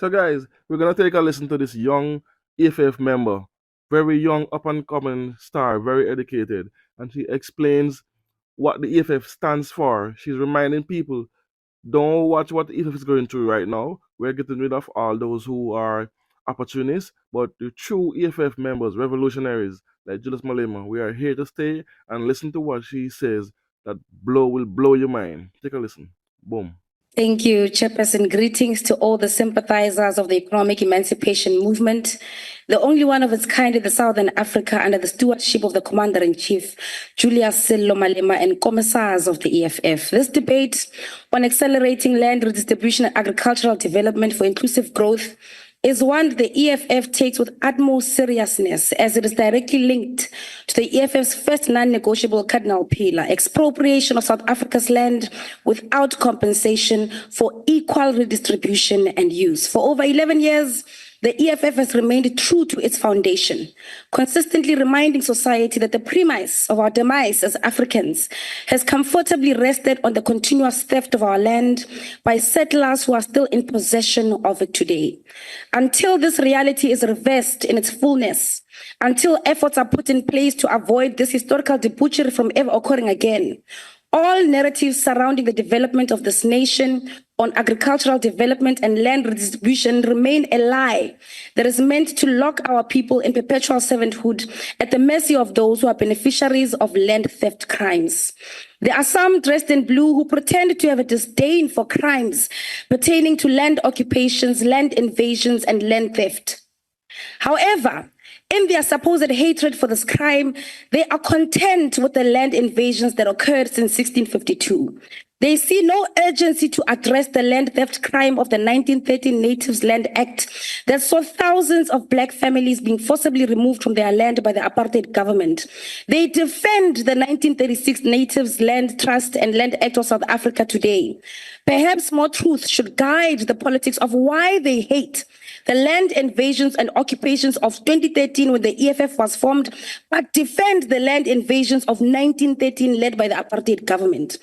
So, guys, we're going to take a listen to this young EFF member, very young, up and coming star, very educated. And she explains what the EFF stands for. She's reminding people, don't watch what the EFF is going through right now. We're getting rid of all those who are opportunists, but the true EFF members, revolutionaries like Julius Malema, we are here to stay and listen to what she says that will blow your mind. Take a listen. Boom. Thank you, Chairperson. Greetings to all the sympathizers of the economic emancipation movement, the only one of its kind in the Southern Africa under the stewardship of the Commander-in-Chief, Julius Sello Malema, and commissars of the EFF. This debate on accelerating land redistribution and agricultural development for inclusive growth is one the EFF takes with utmost seriousness, as it is directly linked to the EFF's first non-negotiable cardinal pillar, expropriation of South Africa's land without compensation for equal redistribution and use. For over 11 years, the EFF has remained true to its foundation, consistently reminding society that the premise of our demise as Africans has comfortably rested on the continuous theft of our land by settlers who are still in possession of it today. Until this reality is reversed in its fullness, until efforts are put in place to avoid this historical debauchery from ever occurring again, all narratives surrounding the development of this nation on agricultural development and land redistribution remain a lie that is meant to lock our people in perpetual servanthood at the mercy of those who are beneficiaries of land theft crimes. There are some dressed in blue who pretend to have a disdain for crimes pertaining to land occupations, land invasions, and land theft. However, in their supposed hatred for this crime, they are content with the land invasions that occurred since 1652. They see no urgency to address the land theft crime of the 1913 Natives Land Act that saw thousands of Black families being forcibly removed from their land by the apartheid government. They defend the 1936 Natives Land Trust and Land Act of South Africa today. Perhaps more truth should guide the politics of why they hate the land invasions and occupations of 2013 when the EFF was formed, but defend the land invasions of 1913 led by the apartheid government.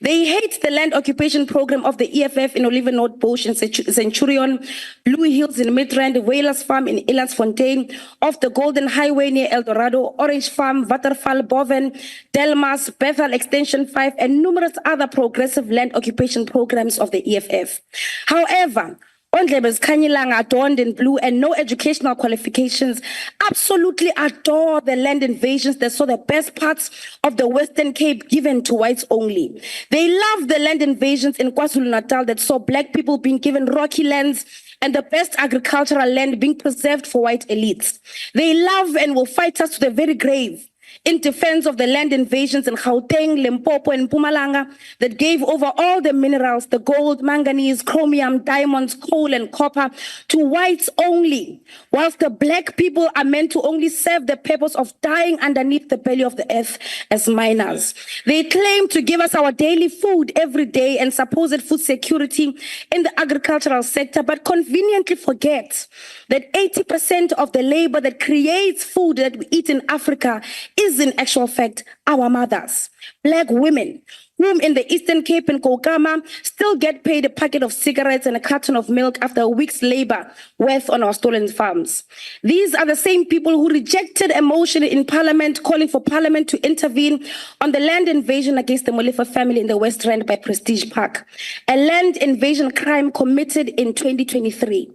They hate the land occupation program of the EFF in Oliver North Bush and Centurion, Blue Hills in Midrand, Whalers Farm in Elandsfontein, off the Golden Highway near El Dorado, Orange Farm, Waterfall, Boven, Delmas, Bethel Extension 5, and numerous other progressive land occupation programs of the EFF. However, Ondlebes Kanyilanga, adorned in blue and no educational qualifications, absolutely adore the land invasions that saw the best parts of the Western Cape given to whites only. They love the land invasions in KwaZulu-Natal that saw Black people being given rocky lands and the best agricultural land being preserved for white elites. They love and will fight us to the very grave in defense of the land invasions in Gauteng, Limpopo, and Mpumalanga that gave over all the minerals, the gold, manganese, chromium, diamonds, coal, and copper to whites only, whilst the Black people are meant to only serve the purpose of dying underneath the belly of the earth as miners. They claim to give us our daily food every day and supposed food security in the agricultural sector, but conveniently forget that 80% of the labor that creates food that we eat in Africa is in actual fact our mothers, Black women, whom in the Eastern Cape and Kokama still get paid a packet of cigarettes and a carton of milk after a week's labor worth on our stolen farms. These are the same people who rejected a motion in Parliament calling for Parliament to intervene on the land invasion against the Molefe family in the West Rand by Prestige Park, a land invasion crime committed in 2023.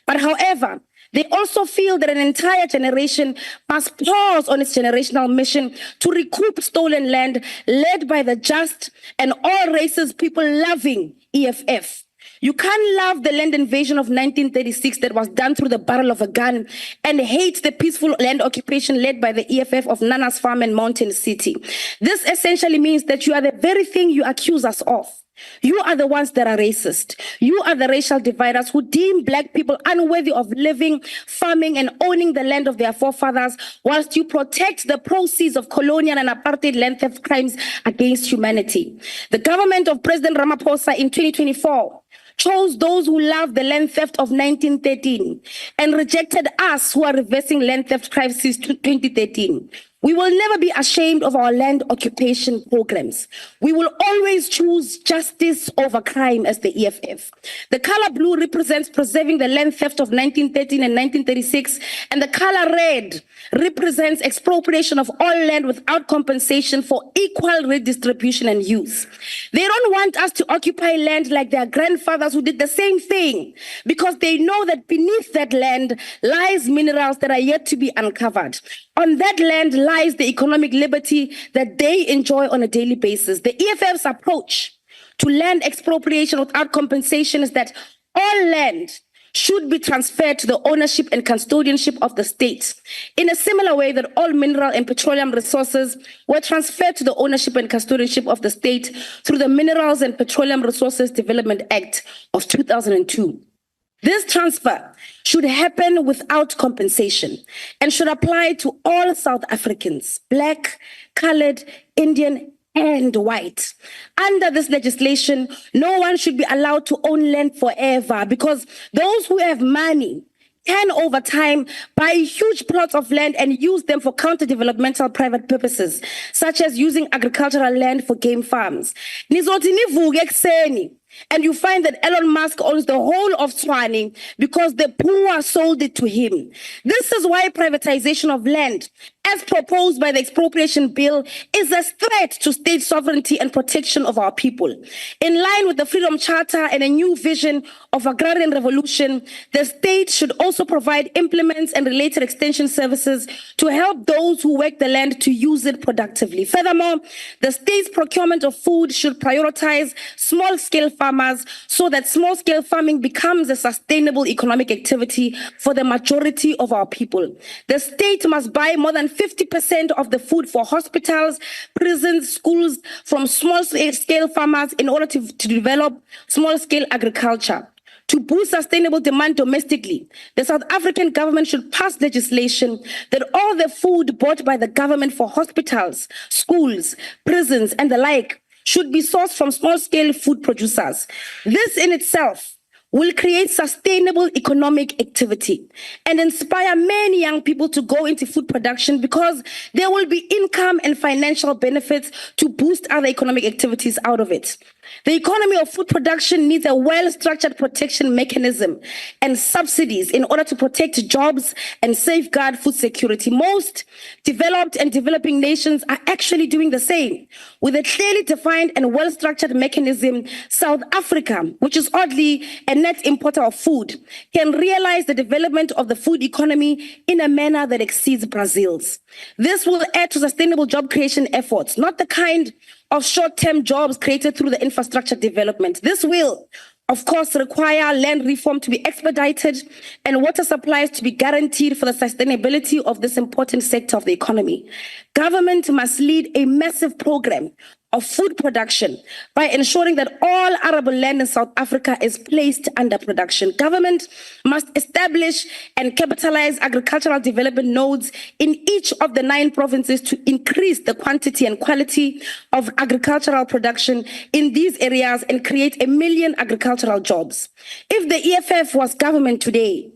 But however, they also feel that an entire generation must pause on its generational mission to recoup stolen land led by the just and all races people loving EFF. You can't love the land invasion of 1936 that was done through the barrel of a gun and hate the peaceful land occupation led by the EFF of Nana's Farm and Mountain City. This essentially means that you are the very thing you accuse us of. You are the ones that are racist. You are the racial dividers who deem Black people unworthy of living, farming, and owning the land of their forefathers, whilst you protect the proceeds of colonial and apartheid land theft crimes against humanity. The government of President Ramaphosa in 2024 chose those who loved the land theft of 1913 and rejected us who are reversing land theft crimes since 2013. We will never be ashamed of our land occupation programs. We will always choose justice over crime as the EFF. The color blue represents preserving the land theft of 1913 and 1936, and the color red represents expropriation of all land without compensation for equal redistribution and use. They don't want us to occupy land like their grandfathers who did the same thing, because they know that beneath that land lies minerals that are yet to be uncovered. On that land lies the economic liberty that they enjoy on a daily basis. The EFF's approach to land expropriation without compensation is that all land should be transferred to the ownership and custodianship of the state, in a similar way that all mineral and petroleum resources were transferred to the ownership and custodianship of the state through the Minerals and Petroleum Resources Development Act of 2002. This transfer should happen without compensation and should apply to all South Africans, Black, colored, Indian, and white. Under this legislation, no one should be allowed to own land forever, because those who have money can over time buy huge plots of land and use them for counter-developmental private purposes, such as using agricultural land for game farms. Nizothi nivuke ekuseni, and you find that Elon Musk owns the whole of Tshwane because the poor sold it to him. This is why privatization of land, as proposed by the expropriation bill, is a threat to state sovereignty and protection of our people. In line with the Freedom Charter and a new vision of agrarian revolution, the state should also provide implements and related extension services to help those who work the land to use it productively. Furthermore, the state's procurement of food should prioritize small-scale farmers so that small-scale farming becomes a sustainable economic activity for the majority of our people. The state must buy more than 50% of the food for hospitals, prisons, schools from small-scale farmers in order to develop small-scale agriculture. To boost sustainable demand domestically, the South African government should pass legislation that all the food bought by the government for hospitals, schools, prisons, and the like should be sourced from small-scale food producers. This in itself will create sustainable economic activity and inspire many young people to go into food production, because there will be income and financial benefits to boost other economic activities out of it. The economy of food production needs a well-structured protection mechanism and subsidies in order to protect jobs and safeguard food security. Most developed and developing nations are actually doing the same. With a clearly defined and well-structured mechanism, South Africa, which is oddly a net importer of food, can realize the development of the food economy in a manner that exceeds Brazil's. This will add to sustainable job creation efforts, not the kind of short-term jobs created through the infrastructure development. This will, of course, require land reform to be expedited and water supplies to be guaranteed for the sustainability of this important sector of the economy. Government must lead a massive program of food production by ensuring that all arable land in South Africa is placed under production. Government must establish and capitalize agricultural development nodes in each of the 9 provinces to increase the quantity and quality of agricultural production in these areas and create 1 million agricultural jobs. If the EFF was government today,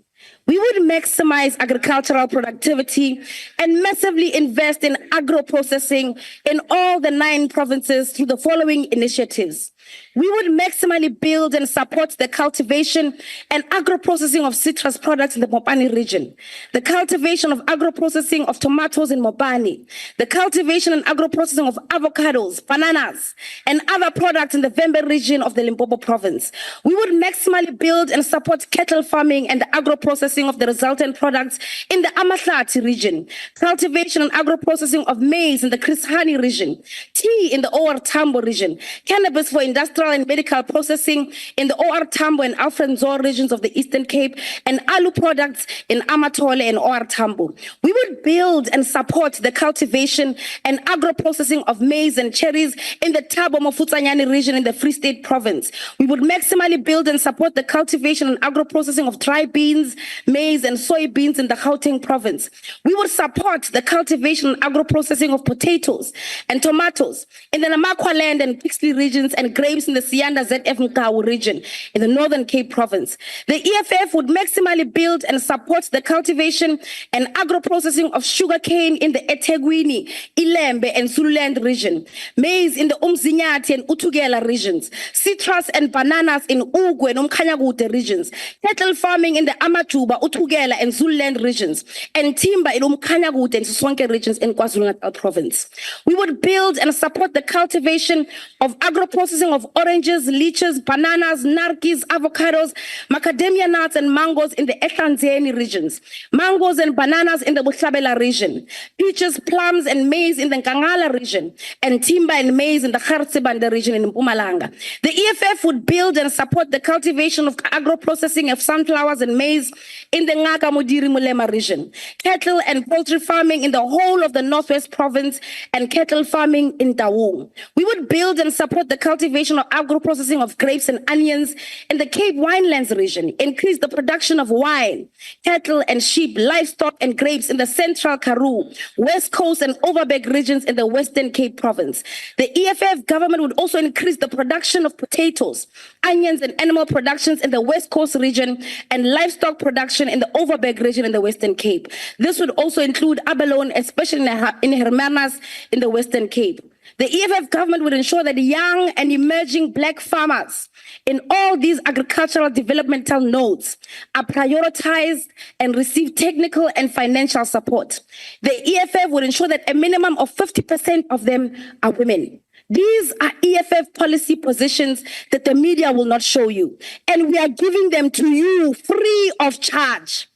we would maximize agricultural productivity and massively invest in agro-processing in all the 9 provinces through the following initiatives. We would maximally build and support the cultivation and agro-processing of citrus products in the Mopani region, the cultivation of agro-processing of tomatoes in Mopani, the cultivation and agro-processing of avocados, bananas, and other products in the Vembe region of the Limpopo province. We would maximally build and support cattle farming and the agro-processing of the resultant products in the Amahlati region, cultivation and agro-processing of maize in the Chris Hani region, tea in the OR Tambo region, cannabis for industrial and medical processing in the OR Tambo and Alfred Nzo regions of the Eastern Cape, and alu products in Amatole and OR Tambo. We would build and support the cultivation and agro-processing of maize and cherries in the Thabo Mofutsanyane region in the Free State province. We would maximally build and support the cultivation and agro-processing of dry beans, maize, and soybeans in the Gauteng province. We would support the cultivation and agro-processing of potatoes and tomatoes in the Namakwa land and Pixley regions, and grapes in the Sianda ZF Mkawu region in the Northern Cape province. The EFF would maximally build and support the cultivation and agro-processing of sugarcane in the eThekwini, Ilembe and Zululand region, maize in the Umzinyathi and Utugela regions, citrus and bananas in Ugwe and Umkhanyakude regions, cattle farming in the Amatuba, Utugela and Zululand regions, and timber in Umkhanyakude and Sisonke regions in KwaZulu-Natal province. We would build and support the cultivation of agro-processing of oranges, lychees, bananas, narkis, avocados, macadamia nuts and mangoes in the Ehlanzeni regions, mangoes and bananas in the Buhlabela region, peaches, plums and maize in the Nkangala region, and timber and maize in the Garsibanda region in Mpumalanga. The EFF would build and support the cultivation of agro-processing of sunflowers and maize in the Ngaka Mudiri Mulema region, cattle and poultry farming in the whole of the Northwest province, and cattle farming in Taung. We would build and support the cultivation of agro-processing of grapes and onions in the Cape Winelands region, increase the production of wine, cattle and sheep, livestock and grapes in the Central Karoo, West Coast and Overberg regions in the Western Cape province. The EFF government would also increase the production of potatoes, onions and animal productions in the West Coast region and livestock production in the Overberg region in the Western Cape. This would also include abalone, especially in Hermanas in the Western Cape. The EFF government would ensure that young and emerging Black farmers in all these agricultural developmental nodes are prioritized and receive technical and financial support. The EFF would ensure that a minimum of 50% of them are women. These are EFF policy positions that the media will not show you, and we are giving them to you free of charge,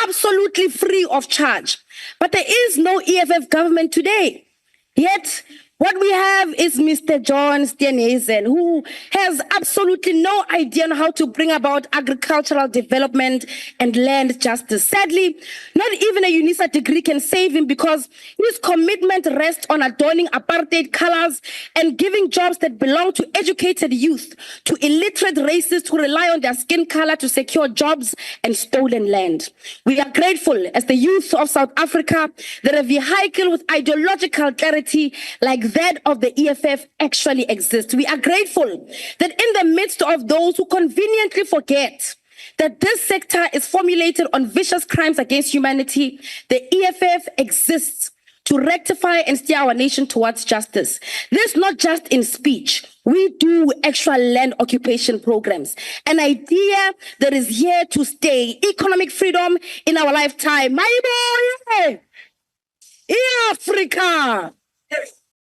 absolutely free of charge. But there is no EFF government today. Yet, what we have is Mr. John Steenhuisen, who has absolutely no idea on how to bring about agricultural development and land justice. Sadly, not even a UNISA degree can save him because his commitment rests on adorning apartheid colors and giving jobs that belong to educated youth, to illiterate racists who rely on their skin color to secure jobs and stolen land. We are grateful as the youth of South Africa that a vehicle with ideological clarity like that of the EFF actually exists. We are grateful that in the midst of those who conveniently forget that this sector is formulated on vicious crimes against humanity, the EFF exists to rectify and steer our nation towards justice. This not just in speech. We do actual land occupation programs, an idea that is here to stay. Economic freedom in our lifetime. My boy, Africa.